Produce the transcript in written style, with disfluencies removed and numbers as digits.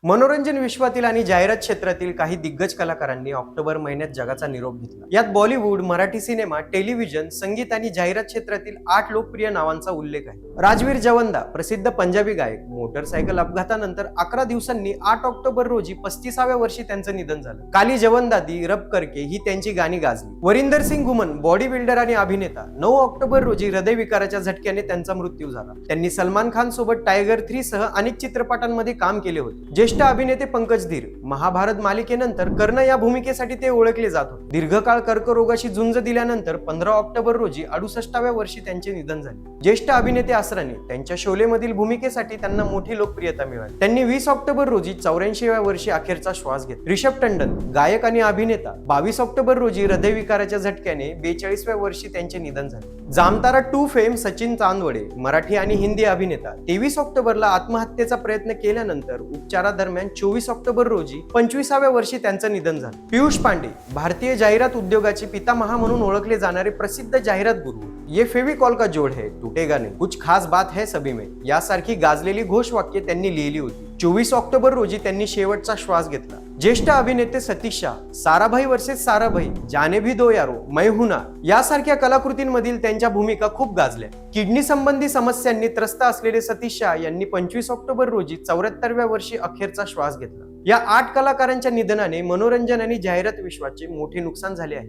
मनोरंजन विश्वातील आणि जाहिरात क्षेत्रातील काही दिग्गज कलाकारांनी ऑक्टोबर महिन्यात जगाचा निरोप घेतला। यात बॉलिवूड, मराठी सिनेमा, टेलिव्हिजन, संगीत आणि जाहिरात क्षेत्रातील 8 लोकप्रिय नावांचा उल्लेख आहे। राजवीर जवंदा, प्रसिद्ध पंजाबी गायक, मोटरसायकल अपघातानंतर 11 दिवसांनी 8 ऑक्टोबर रोजी 35व्या वर्षी त्यांचं निधन झालं। काली जवंदा दी रब करके ही त्यांची गाणी गाजली। वरिंदर सिंग घुमन, बॉडी बिल्डर आणि अभिनेता, 9 ऑक्टोबर रोजी हृदयविकाराच्या झटक्याने त्यांचा मृत्यू झाला। त्यांनी सलमान खान सोबत टायगर 3 सह अनेक चित्रपटांमध्ये काम केले होते। ज्येष्ठ अभिनेते पंकज धीर, महाभारत मालिकेनंतर कर्ण या भूमिकेसाठी ते ओळखले जात होते। दीर्घकाळ कर्करोगाशी झुंज दिल्यानंतर 15 ऑक्टोबर रोजी 68व्या वर्षी त्यांचे निधन झाले। ज्येष्ठ अभिनेते असरानी, त्यांच्या शोले मधील भूमिकेसाठी त्यांना मोठी लोकप्रियता मिळाली। त्यांनी 20 ऑक्टोबर रोजी 84व्या वर्षी अखेरचा श्वास घेतला। ऋषभ टंडन, गायक आणि अभिनेता, 22 ऑक्टोबर रोजी हृदयविकाराच्या झटक्याने 42व्या वर्षी त्यांचे निधन झाले। जामतारा 2 फेम सचिन चांदवडे, मराठी आणि हिंदी अभिनेता, 23 ऑक्टोबरला आत्महत्येचा प्रयत्न केल्यानंतर उपचारादरम्यान 24 ऑक्टोबर रोजी 25व्या वर्षी त्यांचं निधन झालं। पियुष पांडे, भारतीय जाहिरात उद्योगाचे पितामहा म्हणून ओळखले जाणारे प्रसिद्ध जाहिरात गुरु, ये फेविकॉल का जोड है टूटेगा नहीं, कुछ खास बात है सभी में, यासारखी गाजलेली घोषवाक्ये त्यांनी लिहिली होती। 24 ऑक्टोबर रोजी त्यांनी शेवटचा श्वास घेतला। ज्येष्ठ अभिनेते सतीश शाह, साराभाई वर्सेस साराभाई, जाने भी दो यारो, मैं हूं ना यासारख्या कलाकृतींमधील त्यांच्या भूमिका खूप गाजल्या। किडनी संबंधी समस्यांनी त्रस्त असलेले सतीश शाह यांनी 25 ऑक्टोबर रोजी 74व्या वर्षी अखेरचा श्वास घेतला। या 8 कलाकारांच्या निधनाने मनोरंजन आणि जाहिरात विश्वाचे मोठे नुकसान झाले आहे।